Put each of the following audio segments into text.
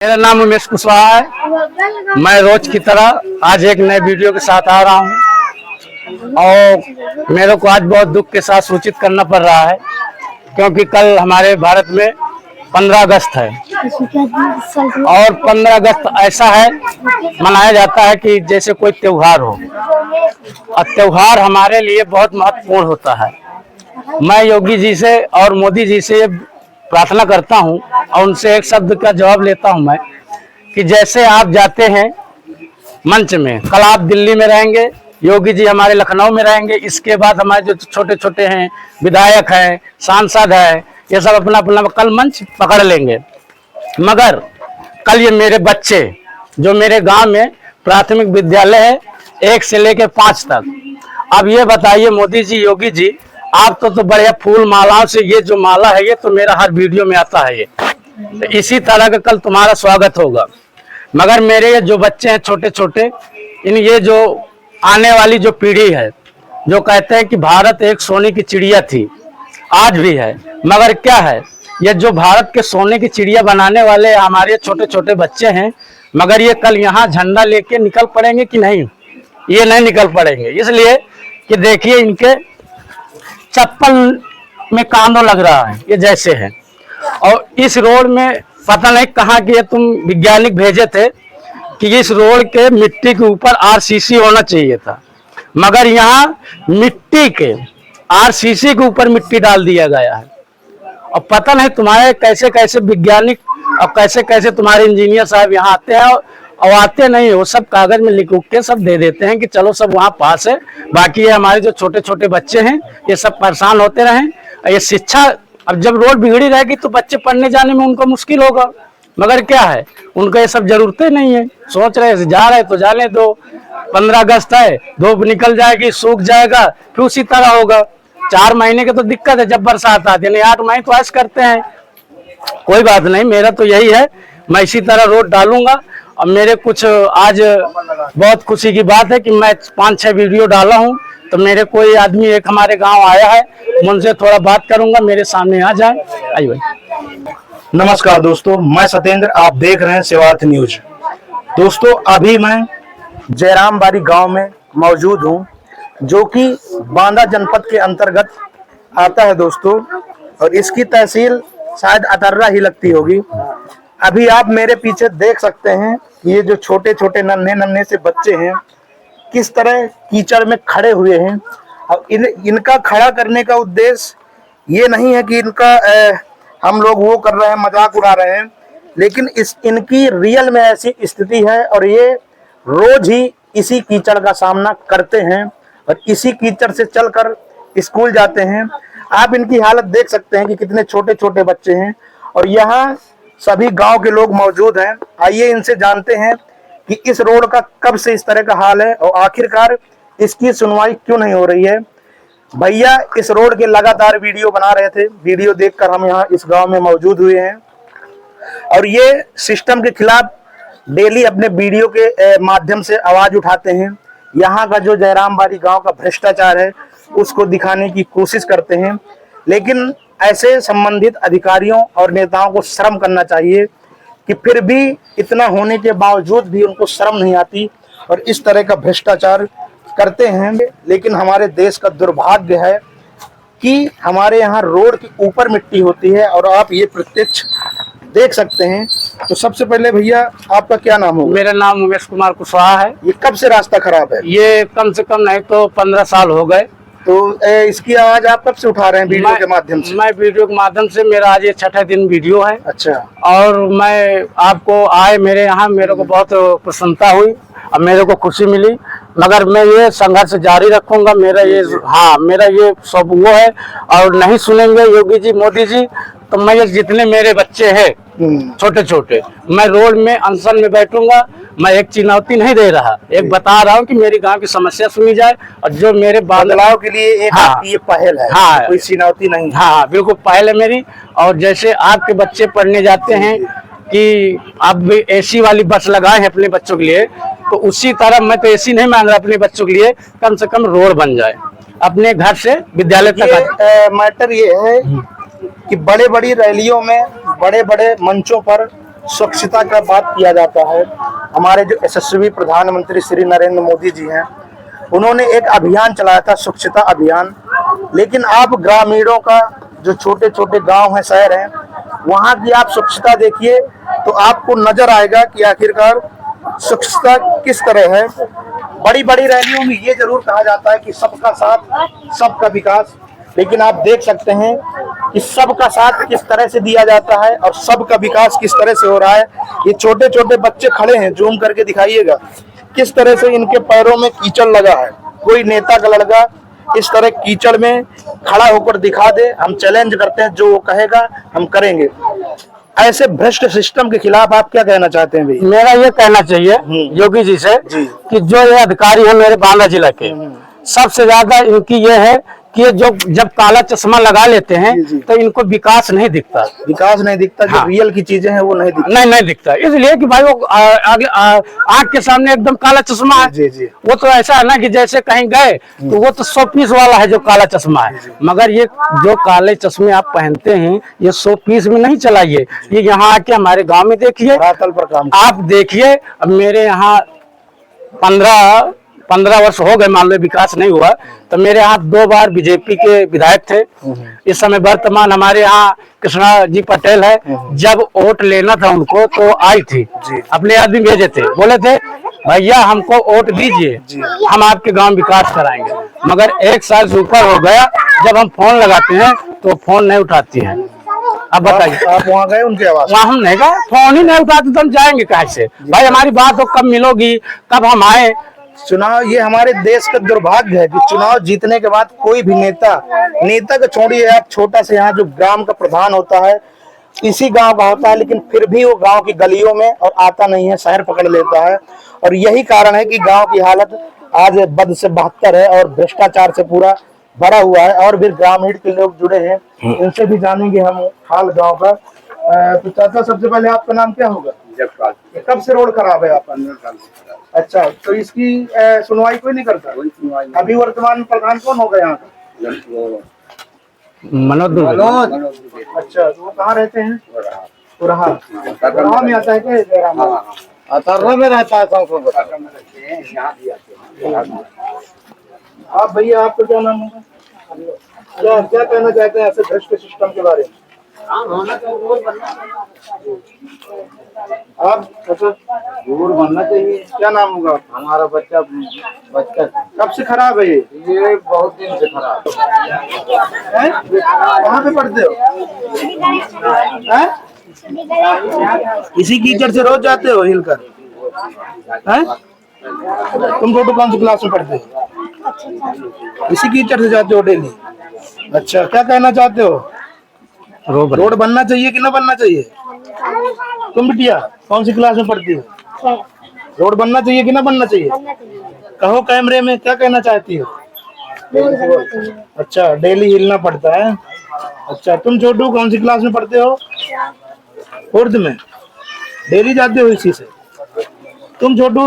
मेरा नाम उमेश कुशवाहा है। मैं रोज की तरह आज एक नए वीडियो के साथ आ रहा हूं और मेरे को आज बहुत दुख के साथ सूचित करना पड़ रहा है क्योंकि कल हमारे भारत में 15 अगस्त है और 15 अगस्त ऐसा है मनाया जाता है कि जैसे कोई त्योहार हो और त्योहार हमारे लिए बहुत महत्वपूर्ण होता है। मैं योगी जी से और मोदी जी से प्रार्थना करता हूं और उनसे एक शब्द का जवाब लेता हूं मैं कि जैसे आप जाते हैं मंच में, कल आप दिल्ली में रहेंगे, योगी जी हमारे लखनऊ में रहेंगे, इसके बाद हमारे जो छोटे छोटे हैं विधायक हैं, सांसद हैं, ये सब अपना अपना कल मंच पकड़ लेंगे। मगर कल ये मेरे बच्चे जो मेरे गांव में प्राथमिक विद्यालय है 1 से लेकर 5 तक, अब ये बताइए मोदी जी, योगी जी, आप तो बढ़िया फूल मालाओं से, ये जो माला है ये तो मेरा हर वीडियो में आता है, ये तो इसी तरह का कल तुम्हारा स्वागत होगा। मगर मेरे ये जो बच्चे हैं छोटे छोटे, ये जो आने वाली जो पीढ़ी है जो कहते हैं कि भारत एक सोने की चिड़िया थी, आज भी है, मगर क्या है ये जो भारत के सोने की चिड़िया बनाने वाले हमारे छोटे छोटे बच्चे हैं, मगर ये कल यहाँ झंडा लेके निकल पड़ेंगे कि नहीं? ये नहीं निकल पड़ेंगे, इसलिए कि देखिए इनके चप्पल में कांदो लग रहा है, ये जैसे है। और इस रोड में पता नहीं कहाँ के तुम वैज्ञानिक भेजे थे कि इस रोड के मिट्टी के ऊपर आरसीसी होना चाहिए था, मगर यहाँ मिट्टी के आरसीसी के ऊपर मिट्टी डाल दिया गया है। और पता नहीं तुम्हारे कैसे कैसे वैज्ञानिक और कैसे कैसे तुम्हारे इंजीनियर साहब यहाँ आते हैं और आते नहीं, वो सब कागज में लिख के सब दे देते हैं कि चलो सब वहाँ पास है, बाकी ये हमारे जो छोटे छोटे बच्चे हैं ये सब परेशान होते रहें। ये शिक्षा, अब जब रोड बिगड़ी रहेगी तो बच्चे पढ़ने जाने में उनको मुश्किल होगा, मगर क्या है उनको ये सब जरूरतें नहीं है, सोच रहे जा रहे तो जाने दो, 15 अगस्त है, धूप निकल जाएगी, सूख जाएगा, फिर उसी तरह होगा। 4 महीने की तो दिक्कत है, जब बरसात आती है, नहीं 8 महीने तो ऐश करते हैं। कोई बात नहीं, मेरा तो यही है, मैं इसी तरह रोड डालूंगा। और मेरे कुछ आज बहुत खुशी की बात है कि मैं 5-6 वीडियो डाला हूं, तो मेरे कोई आदमी एक हमारे गांव आया है, मैं उनसे थोड़ा बात करूंगा, मेरे सामने आ जाए। आइए भाई। नमस्कार दोस्तों, मैं सत्येंद्र, आप देख रहे हैं सेवार्थ न्यूज। दोस्तों अभी मैं जयराम बाड़ी गांव में मौजूद हूं, जो कि बांदा जनपद के अंतर्गत आता है दोस्तों, और इसकी तहसील शायद अतर्रा ही लगती होगी। अभी आप मेरे पीछे देख सकते हैं कि ये जो छोटे छोटे नन्हे नन्हे से बच्चे हैं किस तरह कीचड़ में खड़े हुए हैं। और इनका खड़ा करने का उद्देश्य ये नहीं है कि इनका हम लोग वो कर रहे हैं, मजाक उड़ा रहे हैं, लेकिन इनकी रियल में ऐसी स्थिति है और ये रोज ही इसी कीचड़ का सामना करते हैं और इसी कीचड़ से चलकर स्कूल जाते हैं। आप इनकी हालत देख सकते हैं कि कितने छोटे छोटे बच्चे हैं और यहाँ सभी गांव के लोग मौजूद हैं। आइए इनसे जानते हैं कि इस रोड का कब से इस तरह का हाल है और आखिरकार इसकी सुनवाई क्यों नहीं हो रही है। भैया इस रोड के लगातार वीडियो बना रहे थे, वीडियो देखकर हम यहाँ इस गांव में मौजूद हुए हैं और ये सिस्टम के खिलाफ डेली अपने वीडियो के माध्यम से आवाज उठाते हैं। यहाँ का जो जयराम बाड़ी गांव का भ्रष्टाचार है उसको दिखाने की कोशिश करते हैं, लेकिन ऐसे संबंधित अधिकारियों और नेताओं को शर्म करना चाहिए कि फिर भी इतना होने के बावजूद भी उनको शर्म नहीं आती और इस तरह का भ्रष्टाचार करते हैं। लेकिन हमारे देश का दुर्भाग्य है कि हमारे यहाँ रोड के ऊपर मिट्टी होती है और आप ये प्रत्यक्ष देख सकते हैं। तो सबसे पहले भैया आपका क्या नाम होगा? मेरा नाम उमेश कुमार कुशवाहा है। ये कब से रास्ता खराब है? ये कम से कम नहीं तो 15 साल हो गए। तो इसकी आवाज आप कब से उठा रहे हैं वीडियो के माध्यम से? मैं वीडियो के माध्यम से, मेरा आज ये 6ठा दिन वीडियो है। अच्छा। और मैं आपको आए मेरे यहाँ, मेरे को बहुत प्रसन्नता हुई और मेरे को खुशी मिली, मगर मैं ये संघर्ष जारी रखूंगा। मेरा ये मेरा ये सब वो है, और नहीं सुनेंगे योगी जी, मोदी जी, तो मैं ये जितने मेरे बच्चे हैं छोटे छोटे, मैं रोड में अनशन में बैठूंगा। मैं एक चुनौती नहीं दे रहा, एक बता रहा हूँ कि मेरी गांव की समस्या सुनी जाए और जो मेरे बदलाव के लिए एक ये पहल है। कोई चुनौती नहीं। बिल्कुल पहल है मेरी। और जैसे आपके बच्चे पढ़ने जाते हैं कि आप भी एसी वाली बस लगाए हैं अपने बच्चों के लिए, तो उसी तरह मैं तो एसी नहीं मांग रहा अपने बच्चों के लिए, कम से कम रोड बन जाए अपने घर से विद्यालय तक। मैटर ये है कि बड़े बड़ी रैलियों में, बड़े बड़े मंचों पर स्वच्छता का बात किया जाता है, हमारे जो यशस्वी प्रधानमंत्री श्री नरेंद्र मोदी जी हैं, उन्होंने एक अभियान चलाया था, स्वच्छता अभियान। लेकिन आप ग्रामीणों का, जो छोटे छोटे गांव हैं, शहर हैं, वहां की आप स्वच्छता देखिए तो आपको नजर आएगा कि आखिरकार स्वच्छता किस तरह है। बड़ी बड़ी रैलियों में ये जरूर कहा जाता है कि सबका साथ सबका विकास, लेकिन आप देख सकते हैं कि सबका साथ किस तरह से दिया जाता है और सबका विकास किस तरह से हो रहा है। ये छोटे छोटे बच्चे खड़े हैं, जूम करके दिखाइएगा किस तरह से इनके पैरों में कीचड़ लगा है। कोई नेता का लड़का इस तरह कीचड़ में खड़ा होकर दिखा दे, हम चैलेंज करते हैं, जो वो कहेगा हम करेंगे। ऐसे भ्रष्ट सिस्टम के खिलाफ आप क्या कहना चाहते हैं भाई? मेरा ये कहना चाहिए योगी जी से कि जो ये अधिकारी है मेरे बांदा जिला के, सबसे ज्यादा इनकी ये है कि ये जो जब काला चश्मा लगा लेते हैं तो इनको विकास नहीं दिखता। विकास नहीं दिखता, जो रियल की चीजें हैं वो नहीं दिखता। नहीं दिखता, इसलिए कि भाई वो आंख के सामने एकदम काला चश्मा है। जी। वो तो ऐसा है ना कि जैसे कहीं गए तो वो तो 100 पीस वाला है जो काला चश्मा है, मगर ये जो काले चश्मे आप पहनते हैं ये 100 पीस में नहीं चलाइए। ये यहाँ आके हमारे गाँव में देखिए, धरातल पर काम आप देखिए। अब मेरे यहाँ 15 वर्ष हो गए, मान लो विकास नहीं हुआ, तो मेरे यहाँ 2 बार बीजेपी के विधायक थे। इस समय वर्तमान हमारे यहाँ कृष्णा जी पटेल है। जब वोट लेना था उनको तो आई थी, अपने आदमी भेजे थे, बोले थे भैया हमको वोट दीजिए, हम आपके गांव विकास कराएंगे। मगर 1 साल से ऊपर हो गया, जब हम फोन लगाते हैं तो फोन नहीं उठाती हैं। अब बताइए, आप वहाँ गए उनके आवास? वहाँ हम नहीं गए, फोन ही नहीं उठाते तो हम जाएंगे कैसे? भाई हमारी बात हो कब मिलोगी, कब हम आए? चुनाव, ये हमारे देश का दुर्भाग्य है कि चुनाव जीतने के बाद कोई भी नेता को छोड़िए, आप छोटा से यहाँ जो ग्राम का प्रधान होता है इसी गांव का होता है, लेकिन फिर भी वो गांव की गलियों में और आता नहीं है, शहर पकड़ लेता है। और यही कारण है कि गांव की हालत आज बद से बदतर है और भ्रष्टाचार से पूरा भरा हुआ है। और भी ग्रामीण के लोग जुड़े हैं, इनसे भी जानेंगे हम हाल गाँव का। तो चाचा, सबसे पहले आपका नाम क्या होगा? कब से रोड खराब है आपका? 15 साल से। अच्छा, तो इसकी सुनवाई कोई नहीं करता? कोई सुनवाई नहीं। अभी वर्तमान प्रधान कौन होगा यहाँ का? मनोज। अच्छा, तो वो कहाँ रहते हैं? उराहा में आता है क्या? में रहता है। आप भैया, आपका क्या नाम होगा? क्या कहना चाहते हैं ऐसे भ्रष्ट सिस्टम के बारे में? आप रोड बनना चाहिए। क्या नाम होगा? हमारा बच्चा कब से खराब है? ये बहुत दिन से खराब है। कहाँ पे पढ़ते हो? इसी कीचड़ से रोज जाते हो हिलकर? तुम छोटू कौन सी क्लास में पढ़ते हो? इसी कीचड़ से जाते हो डेली? अच्छा, क्या कहना चाहते हो? रोड बनना चाहिए कि ना बनना चाहिए? तुम बिटिया कौन सी क्लास में पढ़ती हो? रोड बनना चाहिए कि ना बनना चाहिए? कहो कैमरे में, क्या कहना चाहती हो? अच्छा, डेली हिलना पड़ता है। अच्छा, तुम छोटू कौन सी क्लास में पढ़ते हो? 4th में। डेली जाते हो इसी से? तुम छोटू,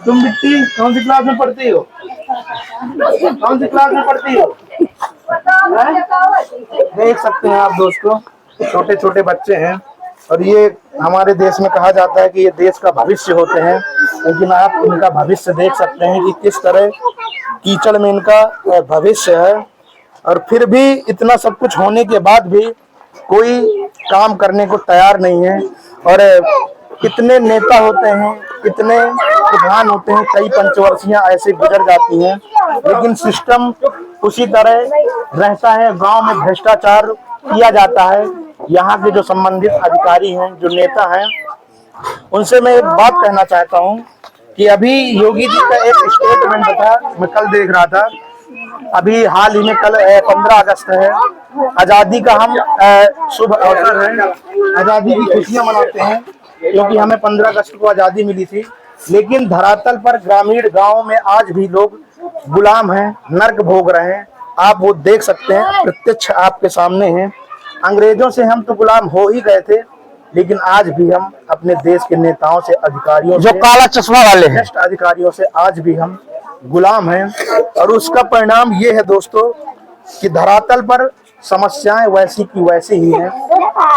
तुम बिट्टी कौन सी क्लास में पढ़ती हो? कौन सी क्लास में पढ़ती हो? देख सकते हैं आप दोस्तों, छोटे छोटे बच्चे हैं और ये हमारे देश में कहा जाता है कि ये देश का भविष्य होते हैं, लेकिन आप इनका भविष्य देख सकते हैं कि किस तरह कीचड़ में इनका भविष्य है। और फिर भी इतना सब कुछ होने के बाद भी कोई काम करने को तैयार नहीं है। और कितने नेता होते हैं, कितने प्रधान होते हैं, कई पंचवर्षियां ऐसे गुजर जाती हैं, लेकिन सिस्टम उसी तरह रहता है। गांव में भ्रष्टाचार किया जाता है। यहाँ के जो संबंधित अधिकारी हैं, जो नेता हैं, उनसे मैं एक बात कहना चाहता हूँ कि अभी योगी जी का एक स्टेटमेंट था, मैं कल देख रहा था, अभी हाल ही में कल 15 अगस्त है, आजादी का हम शुभ अवसर है, आजादी की खुशियां मनाते हैं क्योंकि हमें 15 अगस्त को आजादी मिली थी। लेकिन धरातल पर ग्रामीण गांव में आज भी लोग गुलाम हैं, नर्क भोग रहे हैं। आप वो देख सकते हैं, प्रत्यक्ष आपके सामने हैं। अंग्रेजों से हम तो गुलाम हो ही गए थे, लेकिन आज भी हम अपने देश के नेताओं से, अधिकारियों जो काला चश्मा वाले हैं, भ्रष्ट अधिकारियों से आज भी हम गुलाम हैं। और उसका परिणाम ये है दोस्तों कि धरातल पर समस्याएं वैसी की वैसी ही हैं।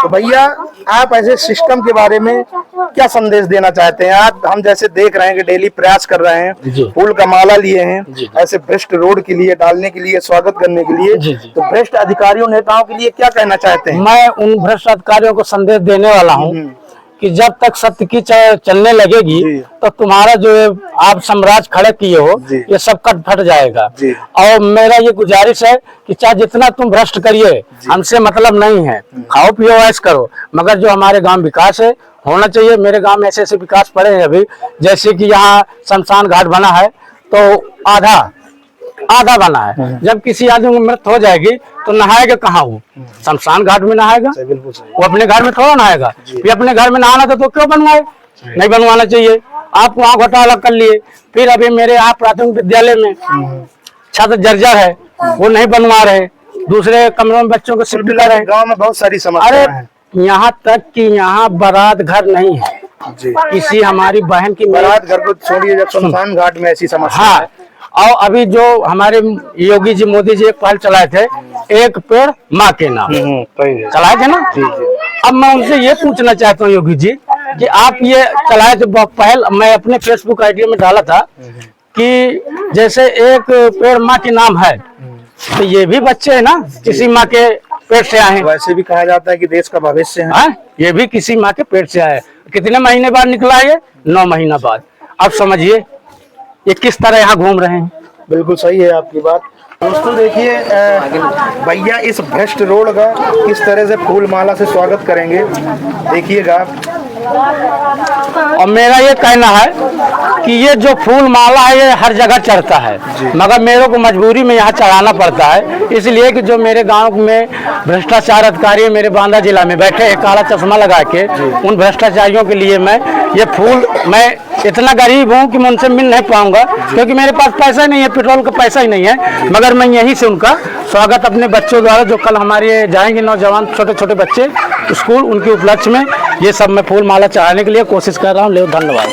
तो भैया आप ऐसे सिस्टम के बारे में क्या संदेश देना चाहते हैं? आप हम जैसे देख रहे हैं कि डेली प्रयास कर रहे हैं, जी। फूल का माला लिए हैं जी। ऐसे भ्रष्ट रोड के लिए डालने के लिए, स्वागत करने के लिए, जी, जी। तो भ्रष्ट अधिकारियों नेताओं के लिए क्या कहना चाहते हैं? मैं उन भ्रष्ट अधिकारियों को संदेश देने वाला हूँ कि जब तक सत्य की चलने लगेगी जी। तो तुम्हारा जो है आप साम्राज्य खड़े किए हो जी। ये सब कट फट जाएगा। जी। और मेरा ये गुजारिश है कि चाहे जितना तुम भ्रष्ट करिए हमसे मतलब नहीं है, खाओ पियो ऐश करो, मगर जो हमारे गांव विकास है होना चाहिए। मेरे गांव में ऐसे ऐसे विकास पड़े हैं अभी, जैसे कि यहाँ शमशान घाट बना है तो आधा बना है। जब किसी आदमी की मृत्यु हो जाएगी तो नहाएगा कहाँ? वो शमशान घाट में नहाएगा, बिल्कुल सही। वो अपने घर में थोड़ा नहाएगा। भी अपने घर में नहाना था तो क्यों बनवाए? नहीं बनवाना चाहिए। आप वहाँ घोटाला कर लिए। फिर अभी मेरे यहाँ प्राथमिक विद्यालय में छत जर्जर है, वो नहीं बनवा रहे, दूसरे कमरों में बच्चों को शिफ्ट कर रहे हैं। गाँव में बहुत सारी समस्याएं हैं। अरे यहाँ तक कि यहाँ बारात घर नहीं है जी। किसी हमारी बहन की बारात घर को छोड़िए, जब शमशान घाट में ऐसी समस्या हाँ। है। और अभी जो हमारे योगी जी मोदी जी एक पहल चलाए थे, एक पेड़ माँ के नाम चलाए थे ना। अब मैं उनसे ये पूछना चाहता हूँ योगी जी कि आप ये चलाए थे पहल, मैं अपने फेसबुक आईडी में डाला था कि जैसे एक पेड़ माँ के नाम है तो ये भी बच्चे है ना, किसी माँ के पेट से आए। वैसे भी कहा जाता है कि देश का भविष्य है। हाँ, ये भी किसी माँ के पेट से आए। कितने महीने बाद निकला ये? 9 महीना बाद। अब समझिए ये किस तरह यहाँ घूम रहे हैं। बिल्कुल सही है आपकी बात। दोस्तों देखिए भैया इस भ्रष्ट रोड का किस तरह से फूल माला से स्वागत करेंगे, देखिएगा आप। और मेरा ये कहना है कि ये जो फूल माला है ये हर जगह चढ़ता है, मगर मेरे को मजबूरी में यहाँ चढ़ाना पड़ता है, इसलिए कि जो मेरे गांव में भ्रष्टाचार अधिकारी मेरे बांदा जिला में बैठे हैं काला चश्मा लगा के, उन भ्रष्टाचारियों के लिए मैं ये फूल, मैं इतना गरीब हूँ कि मैं उनसे मिल नहीं पाऊंगा क्योंकि मेरे पास पैसा नहीं है, पेट्रोल का पैसा ही नहीं है, मगर मैं यहीं से उनका स्वागत अपने बच्चों द्वारा जो कल हमारे जाएंगे नौजवान छोटे छोटे बच्चे स्कूल, उनके उपलक्ष्य में ये सब मैं फूल माला चढ़ाने के लिए कोशिश कर रहा हूँ। ले धन्यवाद।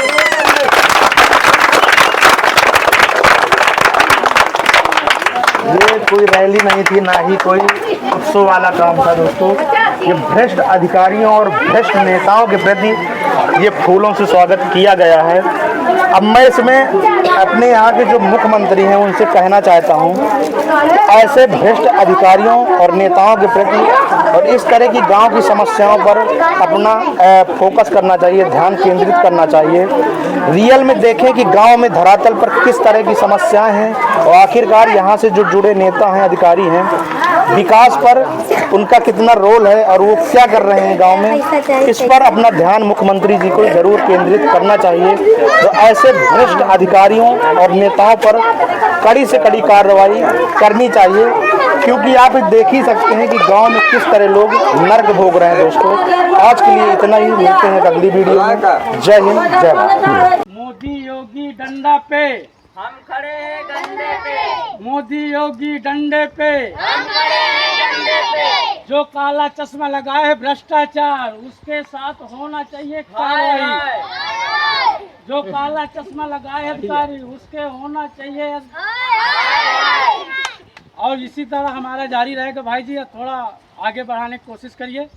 ये कोई रैली नहीं थी, ना ही कोई उत्सव वाला काम था दोस्तों। ये भ्रष्ट अधिकारियों और भ्रष्ट नेताओं के प्रति ये फूलों से स्वागत किया गया है। अब मैं इसमें अपने यहाँ के जो मुख्यमंत्री हैं उनसे कहना चाहता हूँ ऐसे भ्रष्ट अधिकारियों और नेताओं के प्रति और इस तरह की गांव की समस्याओं पर अपना फोकस करना चाहिए, ध्यान केंद्रित करना चाहिए। रियल में देखें कि गांव में धरातल पर किस तरह की समस्याएं हैं और आखिरकार यहाँ से जो जुड़े नेता हैं, अधिकारी हैं, विकास पर उनका कितना रोल है और वो क्या कर रहे हैं गांव में, इस पर अपना ध्यान मुख्यमंत्री जी को जरूर केंद्रित करना चाहिए। तो ऐसे भ्रष्ट अधिकारियों और नेताओं पर कड़ी से कड़ी कार्रवाई करनी चाहिए, क्योंकि आप देख ही सकते हैं कि गांव में किस तरह लोग नर्क भोग रहे हैं। दोस्तों आज के लिए इतना ही, मिलते हैं अगली वीडियो में। जय हिंद, जय भारत। मोदी योगी डंडा पे हम खड़े हैं डंडे पे, मोदी योगी डंडे पे हम खड़े हैं डंडे पे। जो काला चश्मा लगाए है भ्रष्टाचार उसके साथ होना चाहिए कार्रवाई। जो काला चश्मा लगाए है अधिकारी उसके होना चाहिए। और इसी तरह हमारा जारी रहेगा भाई जी, थोड़ा आगे बढ़ाने की कोशिश करिए।